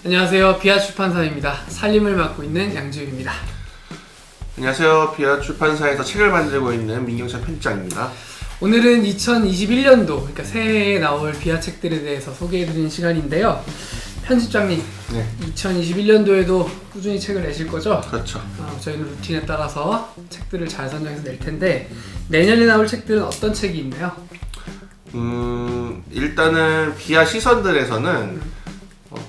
안녕하세요. 비아 출판사입니다. 살림을 맡고 있는 양지우입니다. 안녕하세요. 비아 출판사에서 책을 만들고 있는 민경찬 편집장입니다. 오늘은 2021년도, 그러니까 새해에 나올 비아 책들에 대해서 소개해드리는 시간인데요. 편집장님, 네. 2021년도에도 꾸준히 책을 내실 거죠? 그렇죠. 저희는 루틴에 따라서 책들을 잘 선정해서 낼 텐데, 내년에 나올 책들은 어떤 책이 있나요? 일단은 비아 시선들에서는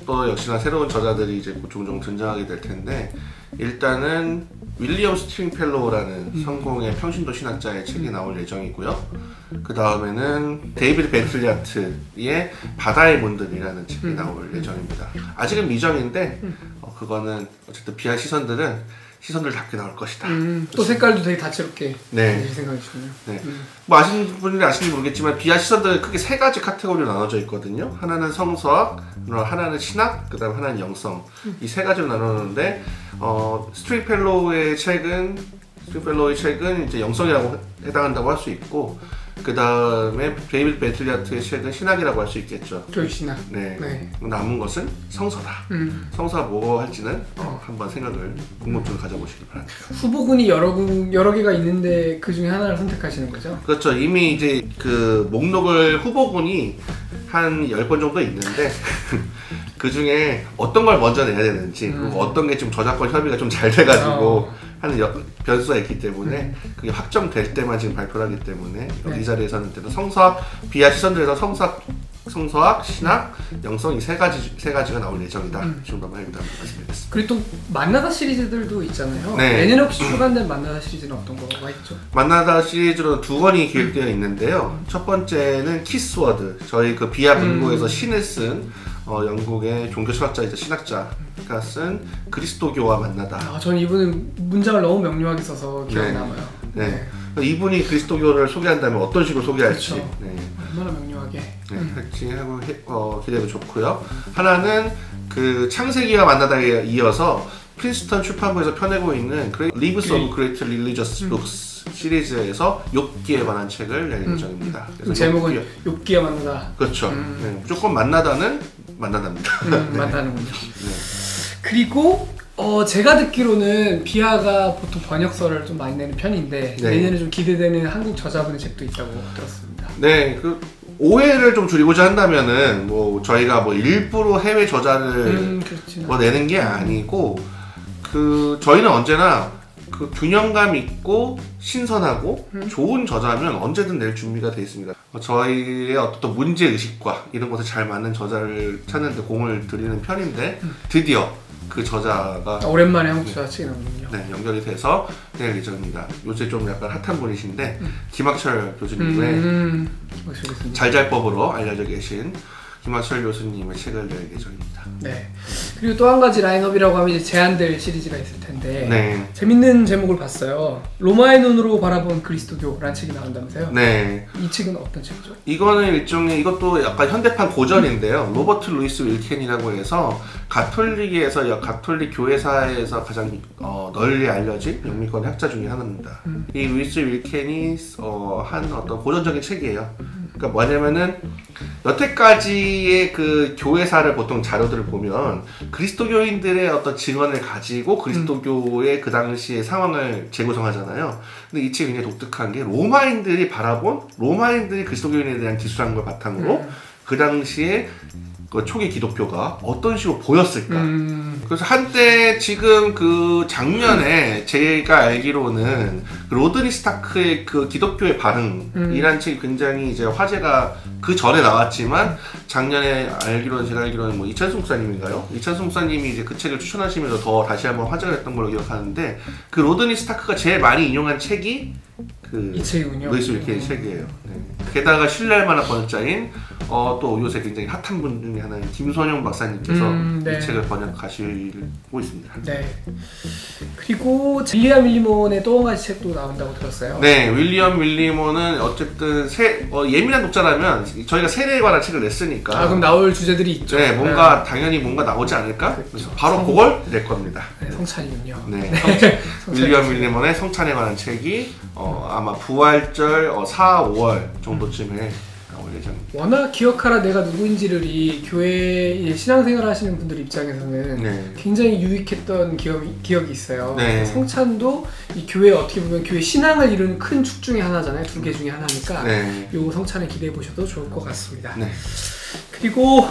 또 역시나 새로운 저자들이 이제 종종 등장하게 될 텐데, 일단은 윌리엄 스트링펠로우라는 성공의 평신도 신학자의 책이 나올 예정이고요. 그 다음에는 데이비드 벤틀리아트의 바다의 문들이라는 책이 나올 예정입니다. 아직은 미정인데 그거는 어쨌든 비아 시선들답게 나올 것이다. 또 색깔도 되게 다채롭게 네. 생각이시군요. 네. 뭐 아시는 분들이 아시는지 모르겠지만 비아 시선들은 크게 세 가지 카테고리로 나눠져 있거든요. 하나는 성서학, 하나는 신학, 그 다음 하나는 영성. 이 세 가지로 나누는데 스트링펠로우의 책은 이제 영성이라고 해당한다고 할 수 있고, 그 다음에 데이비드 벤틀리아트의 책은 신학이라고 할 수 있겠죠. 교육신학. 네. 남은 것은 성서다. 성서가 뭐 할지는 한번 생각을 궁금증을 가져보시기 바랍니다. 후보군이 여러 개가 있는데 그 중에 하나를 선택하시는 거죠? 그렇죠. 이미 이제 그 목록을 후보군이 한 10권 정도 있는데 그 중에 어떤 걸 먼저 내야 되는지, 그리고 어떤 게 좀 저작권 협의가 좀 잘 돼가지고 하는 변수가 있기 때문에 그게 확정될 때만 지금 발표를 하기 때문에 이 자리에서는 성서학, 비아 시선들에서 성서학, 신학, 영성 이 세 가지가 나올 예정이다. 이 정도만 말씀드리겠습니다. 그리고 또 만나다 시리즈들도 있잖아요. 네. 내년에 혹시 출간된 만나다 시리즈는 어떤 거가 있죠? 만나다 시리즈로는 2권이 기획되어 있는데요. 첫 번째는 키스워드, 저희 그 비아 분고에서 신을 쓴 영국의 종교철학자이자 신학자가 쓴 그리스도교와 만나다. 저는 이분은 문장을 너무 명료하게 써서 기억에 남아요. 네. 이분이 그리스도교를 소개한다면 어떤 식으로 소개할지. 그렇죠. 얼마나 명료하게 할지 하고 기대도 좋고요. 하나는 그 창세기와 만나다에 이어서 프린스턴 출판부에서 펴내고 있는 Lives of Great Religious Books 시리즈에서 욥기에 관한 책을 낼 예정입니다. 그래서 제목은 욥기와 만나다. 그렇죠. 무조건 만나다는 만나답니다. 만나는군요. 그리고 제가 듣기로는 비아가 보통 번역서를 좀 많이 내는 편인데 내년에 좀 기대되는 한국 저자분의 책도 있다고 들었습니다. 네, 그 오해를 좀 줄이고자 한다면은 뭐 저희가 뭐 일부러 해외 저자를 뭐 내는 게 아니고, 그 저희는 언제나 그 균형감 있고 신선하고 좋은 저자면 언제든 낼 준비가 되어 있습니다. 저희의 어떤 문제 의식과 이런 것에 잘 맞는 저자를 찾는 데 공을 들이는 편인데, 드디어 그 저자가 오랜만에 한국 저자 책이 나오는군요. 네, 연결이 돼서 낼 예정입니다. 요새 좀 약간 핫한 분이신데 김학철 교수님의 잘잘법으로 알려져 계신 김학철 교수님의 책을 낼 예정입니다. 네. 그리고 또 한 가지 라인업이라고 하면 이제 제안될 시리즈가 있을 텐데 재밌는 제목을 봤어요. 로마의 눈으로 바라본 그리스도교라는 책이 나온다면서요? 네. 이 책은 어떤 책이죠? 이거는 일종의, 이것도 약간 현대판 고전인데요. 로버트 루이스 윌켄이라고 해서 가톨릭에서 가톨릭 교회사에서 가장 널리 알려진 영미권의 학자 중에 하나입니다. 이 루이스 윌켄이 한 어떤 고전적인 책이에요. 그러니까 뭐냐면은 여태까지의 그 교회사를 보통 자료들을 보면 그리스도교인들의 어떤 증언을 가지고 그리스도교의 그 당시의 상황을 재구성하잖아요. 근데 이 책이 굉장히 독특한 게 로마인들이 그리스도교인에 대한 기술한 걸 바탕으로 그 당시에 그 초기 기독교가 어떤 식으로 보였을까. 그래서 한때 지금 그 작년에 제가 알기로는 그 로드니 스타크의 그 기독교의 반응이라는 책이 굉장히 이제 화제가 그 전에 나왔지만, 작년에 제가 알기로는 뭐 이찬수 목사님인가요? 이찬수 목사님이 이제 그 책을 추천하시면서 더 다시 한번 화제가 됐던 걸로 기억하는데, 그 로드니 스타크가 제일 많이 인용한 책이 이 책이군요. 루이스 윌켄의 책이에요. 게다가 신뢰할 만한 번역자인 또 요새 굉장히 핫한 분 중에 하나인 김선영 박사님께서 이 책을 번역하시고 있습니다. 네. 그리고 윌리엄 윌리몬의 또 한 가지 책도 나온다고 들었어요. 네, 윌리엄 윌리몬은 어쨌든 예민한 독자라면 저희가 세례에 관한 책을 냈으니까 그럼 나올 주제들이 있죠. 네, 당연히 뭔가 나오지 않을까? 그래서 바로 그걸 낼 겁니다. 성찬이군요. 네, 윌리엄 윌리몬의 성찬에 관한 책이 아마 부활절 4, 5월 정도쯤에 나올 예정입니다. 워낙 기억하라 내가 누구인지를 이 교회 신앙생활 하시는 분들 입장에서는 네. 굉장히 유익했던 기억이 있어요. 네. 성찬도 이 교회 어떻게 보면 교회 신앙을 이루는 큰 축 중에 하나잖아요. 두 개 중에 하나니까 네. 요 성찬을 기대해 보셔도 좋을 것 같습니다. 네. 그리고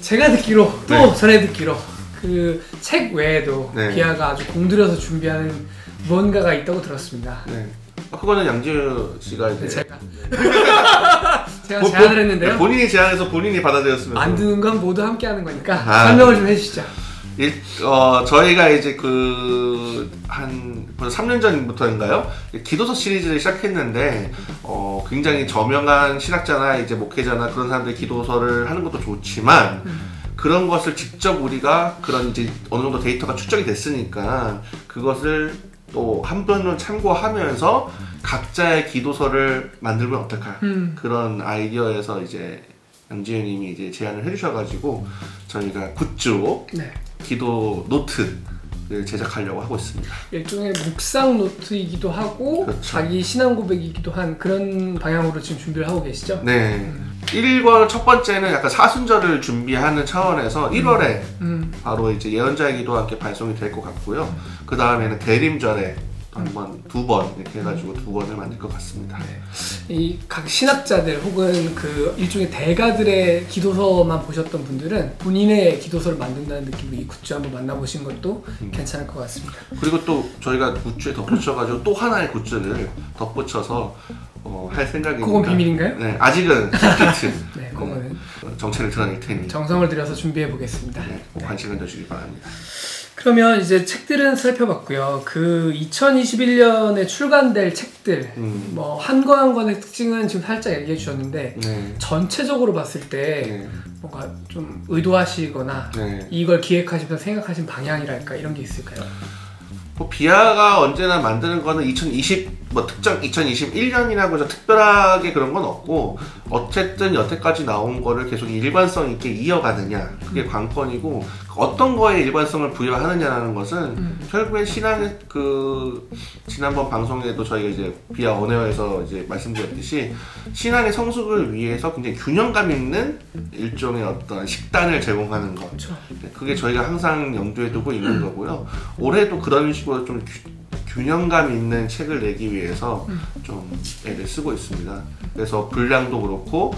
제가 듣기로 또 네. 전해 듣기로 그 책 외에도 네. 비아가 아주 공들여서 준비하는 무언가가 있다고 들었습니다. 네. 그거는 양지우 씨가 이제 제가 제안을 했는데요. 본인이 제안해서 본인이 받아들였으면 만드는 건 모두 함께 하는 거니까 아. 설명을 좀 해주시죠. 저희가 이제 한 벌써 3년 전부터인가요? 기도서 시리즈를 시작했는데 굉장히 저명한 신학자나 이제 목회자나 그런 사람들이 기도서를 하는 것도 좋지만 그런 것을 직접 우리가 그런 이제 어느 정도 데이터가 축적이 됐으니까 그것을 또 한 번은 참고하면서 각자의 기도서를 만들면 어떨까 그런 아이디어에서 이제 양지우님이 이제 제안을 해주셔가지고 저희가 굿즈로 네. 기도 노트를 제작하려고 하고 있습니다. 일종의 묵상 노트이기도 하고 그렇죠. 자기 신앙 고백이기도 한 그런 방향으로 지금 준비를 하고 계시죠? 네. 1권 첫 번째는 약간 사순절을 준비하는 차원에서 1월에 바로 이제 예언자의 기도와 함께 발송이 될 것 같고요. 그 다음에는 대림절에 두 번 이렇게 해가지고 2권을 만들 것 같습니다. 네. 이 각 신학자들 혹은 그 일종의 대가들의 기도서만 보셨던 분들은 본인의 기도서를 만든다는 느낌으로 이 굿즈 한번 만나보신 것도 괜찮을 것 같습니다. 그리고 또 저희가 굿즈에 덧붙여가지고 또 하나의 굿즈를 덧붙여서 할 생각이니까. 그건 비밀인가요? 네, 아직은 시크릿. 네, 그거는 정체를 드러낼 테니 정성을 들여서 준비해 보겠습니다. 네, 관심을 주시기 바랍니다. 그러면 이제 책들은 살펴봤고요. 그 2021년에 출간될 책들, 뭐 한 권 한 권의 특징은 지금 살짝 얘기해 주셨는데 네. 전체적으로 봤을 때 네. 뭔가 좀 의도하시거나 네. 이걸 기획하시면서 생각하신 방향이랄까 이런 게 있을까요? 비아가 언제나 만드는 거는 2021년이라고 해서 특별하게 그런 건 없고 어쨌든 여태까지 나온 거를 계속 일관성 있게 이어가느냐 그게 관건이고 어떤 거에 일관성을 부여하느냐라는 것은 결국엔 신앙의 지난번 방송에도 저희가 이제 비아 언웨어에서 이제 말씀드렸듯이 신앙의 성숙을 위해서 굉장히 균형감 있는 일종의 어떤 식단을 제공하는 것. 그렇죠. 그게 저희가 항상 염두에 두고 있는 거고요. 올해도 그런 식으로 좀 균형감 있는 책을 내기 위해서 좀 애를 쓰고 있습니다. 그래서 분량도 그렇고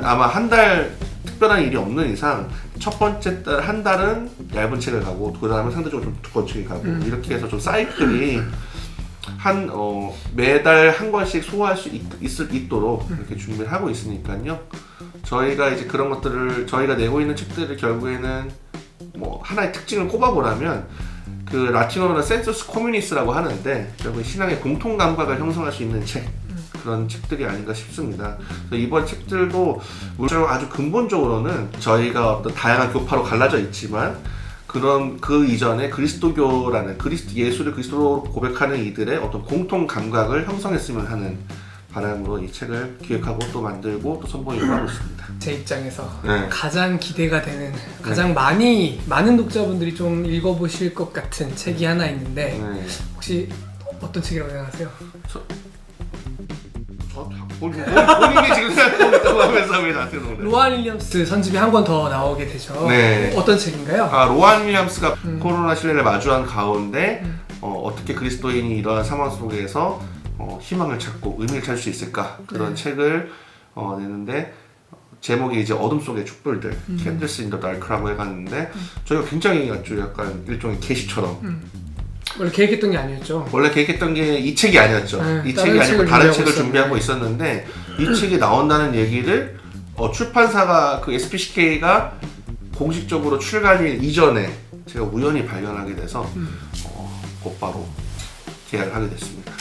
아마 한 달 특별한 일이 없는 이상 첫 번째 달 한 달은 얇은 책을 가고 그 다음에 상대적으로 좀 두꺼운 책이 가고 이렇게 해서 좀 사이클이 매달 한 권씩 소화할 수 있도록 이렇게 준비를 하고 있으니까요. 저희가 이제 그런 것들을 저희가 내고 있는 책들을 결국에는 하나의 특징을 꼽아보라면 그 라틴어로는 센서스 코뮤니스라고 하는데 결국 신앙의 공통 감각을 형성할 수 있는 책 그런 책들이 아닌가 싶습니다. 그래서 이번 책들도 물론 아주 근본적으로는 저희가 어떤 다양한 교파로 갈라져 있지만 그 이전에 그리스도교라는 예수를 그리스도로 고백하는 이들의 어떤 공통 감각을 형성했으면 하는 바람으로 이 책을 기획하고 또 만들고 또 선보이려고 하고 있습니다. 제 입장에서 네. 가장 기대가 되는 가장 많은 독자분들이 좀 읽어보실 것 같은 책이 하나 있는데 혹시 어떤 책이라고 생각하세요? 본인이 지금 생각하고 있다고 하면서 왜 나한테 그러는 거예요? 로안 윌리엄스 선집이 한 권 더 나오게 되죠. 네. 어떤 책인가요? 로안 윌리엄스가 코로나 시대를 마주한 가운데 어떻게 그리스도인이 이러한 상황 속에서 희망을 찾고 의미를 찾을 수 있을까 그런 책을 내는데 제목이 이제 어둠 속의 촛불들 Candles in the Dark라고 해봤는데 저희가 굉장히 아주 약간 일종의 계시처럼 원래 계획했던 게 아니었죠. 원래 계획했던 게 이 책이 아니었죠. 이 책이 아니고 다른 책을 준비하고 있었는데 이 책이 나온다는 얘기를 출판사가 그 SPCK가 공식적으로 출간일 이전에 제가 우연히 발견하게 돼서 곧바로 계약을 하게 됐습니다.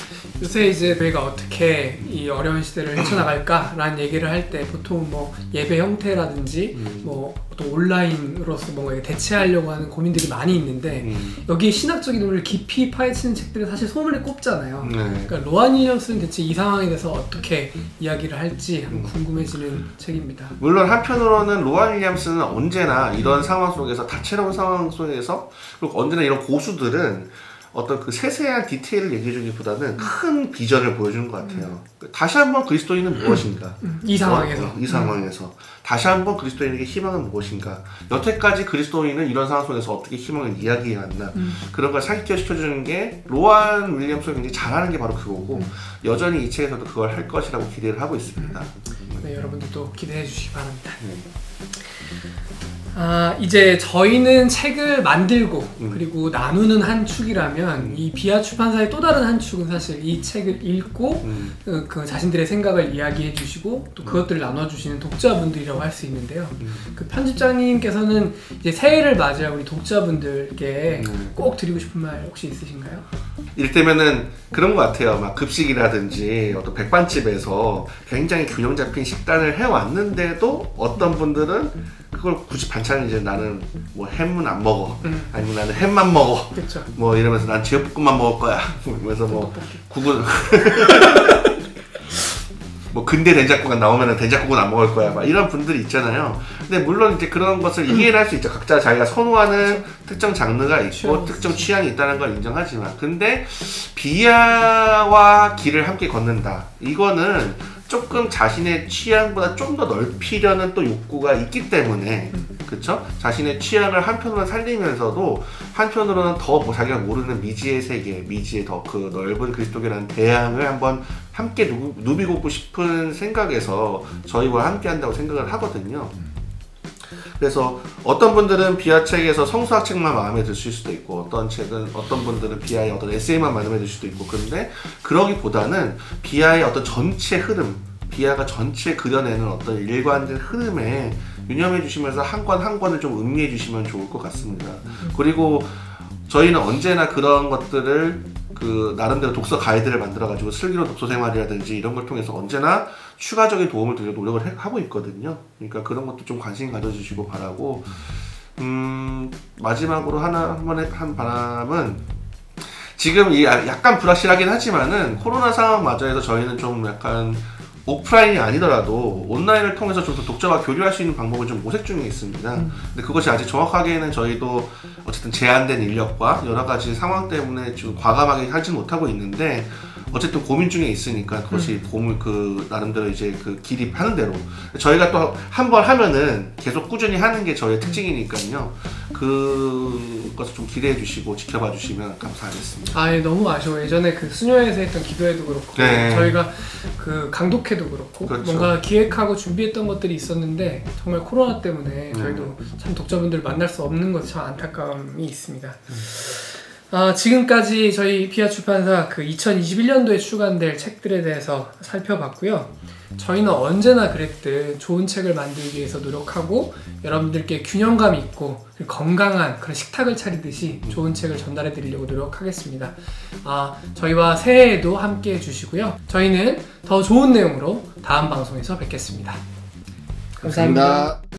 요새 이제 저희가 어떻게 이 어려운 시대를 헤쳐나갈까라는 얘기를 할 때 보통 예배 형태라든지 또 온라인으로서 뭔가 대체하려고 하는 고민들이 많이 있는데 여기에 신학적인 논리를 깊이 파헤치는 책들은 사실 소문에 꼽잖아요. 그러니까 로안 윌리엄스는 대체 이 상황에 대해서 어떻게 이야기를 할지 궁금해지는 책입니다. 물론 한편으로는 로안 윌리엄스는 언제나 이런 상황 속에서 다채로운 상황 속에서 그리고 언제나 이런 고수들은 어떤 그 세세한 디테일을 얘기해주기보다는 큰 비전을 보여주는 것 같아요. 다시 한번 그리스도인은 무엇인가? 이 상황에서. 이 상황에서 다시 한번 그리스도인에게 희망은 무엇인가? 여태까지 그리스도인은 이런 상황 속에서 어떻게 희망을 이야기해왔나? 그런 걸 상기시켜주는 게 로안 윌리엄스가 굉장히 잘하는 게 바로 그거고 여전히 이 책에서도 그걸 할 것이라고 기대를 하고 있습니다. 네, 여러분들도 기대해 주시기 바랍니다. 이제 저희는 책을 만들고 그리고 나누는 한 축이라면 이 비아 출판사의 또 다른 한 축은 사실 이 책을 읽고 그 자신들의 생각을 이야기해 주시고 또 그것들을 나눠주시는 독자분들이라고 할 수 있는데요. 그 편집장님께서는 이제 새해를 맞이한 우리 독자분들께 꼭 드리고 싶은 말 혹시 있으신가요? 이를테면은 그런 것 같아요. 막 급식이라든지 어떤 백반집에서 굉장히 균형 잡힌 식단을 해왔는데도 어떤 분들은 그걸 굳이 반찬을 이제 나는 뭐 햄은 안 먹어. 아니면 나는 햄만 먹어. 그쵸. 뭐 이러면서 난 제육볶음만 먹을 거야. 그래서 뭐 국은 뭐 근대 된장국가 나오면은 된장국은 안 먹을 거야. 막 이런 분들이 있잖아요. 근데 물론 이제 그런 것을 이해를 할 수 있죠. 각자 자기가 선호하는 특정 장르가 있고 특정 취향이 있다는 걸 인정하지만 근데 비하와 길을 함께 걷는다. 이거는 조금 자신의 취향보다 좀 더 넓히려는 또 욕구가 있기 때문에 그쵸? 자신의 취향을 한편으로는 살리면서도 한편으로는 더 뭐 자기가 모르는 미지의 세계, 미지의 더 그 넓은 그리스도교라는 대양을 한번 함께 누비고 싶은 생각에서 저희와 함께 한다고 생각을 하거든요. 그래서 어떤 분들은 비하 책에서 성서학 책만 마음에 드실 수도 있고 어떤 분들은 비하의 어떤 에세이만 마음에 드실 수도 있고 그런데 그러기보다는 비하의 어떤 전체 흐름 비하가 전체 그려내는 어떤 일관된 흐름에 유념해 주시면서 한 권 한 권을 좀 음미해 주시면 좋을 것 같습니다. 그리고 저희는 언제나 그런 것들을 그 나름대로 독서 가이드를 만들어가지고 슬기로운 독서 생활이라든지 이런 걸 통해서 언제나 추가적인 도움을 드리려 노력을 하고 있거든요. 그러니까 그런 것도 좀 관심 가져주시고 바라고 마지막으로 한 바람은 지금 약간 불확실하긴 하지만은 코로나 상황마저해서 저희는 좀 약간 오프라인이 아니더라도 온라인을 통해서 좀 더 독자와 교류할 수 있는 방법을 좀 모색 중에 있습니다. 근데 그것이 아직 정확하게는 저희도 어쨌든 제한된 인력과 여러 가지 상황 때문에 좀 과감하게 하지 못하고 있는데 어쨌든 고민 중에 있으니까 그것이 그 나름대로 이제 그 길이 하는 대로 저희가 또 한 번 하면은 계속 꾸준히 하는 게 저희의 특징이니까요. 그것을 좀 기대해 주시고 지켜봐 주시면 감사하겠습니다. 예, 너무 아쉬워. 예전에 그 수녀에서 했던 기도회도 그렇고 저희가 그 강독회도 그렇고 뭔가 기획하고 준비했던 것들이 있었는데 정말 코로나 때문에 저희도 참 독자분들 만날 수 없는 것이 참 안타까움이 있습니다. 지금까지 저희 비아 출판사 그 2021년도에 출간될 책들에 대해서 살펴봤고요. 저희는 언제나 그랬듯 좋은 책을 만들기 위해서 노력하고 여러분들께 균형감 있고 건강한 그런 식탁을 차리듯이 좋은 책을 전달해 드리려고 노력하겠습니다. 저희와 새해에도 함께 해주시고요. 저희는 더 좋은 내용으로 다음 방송에서 뵙겠습니다. 감사합니다.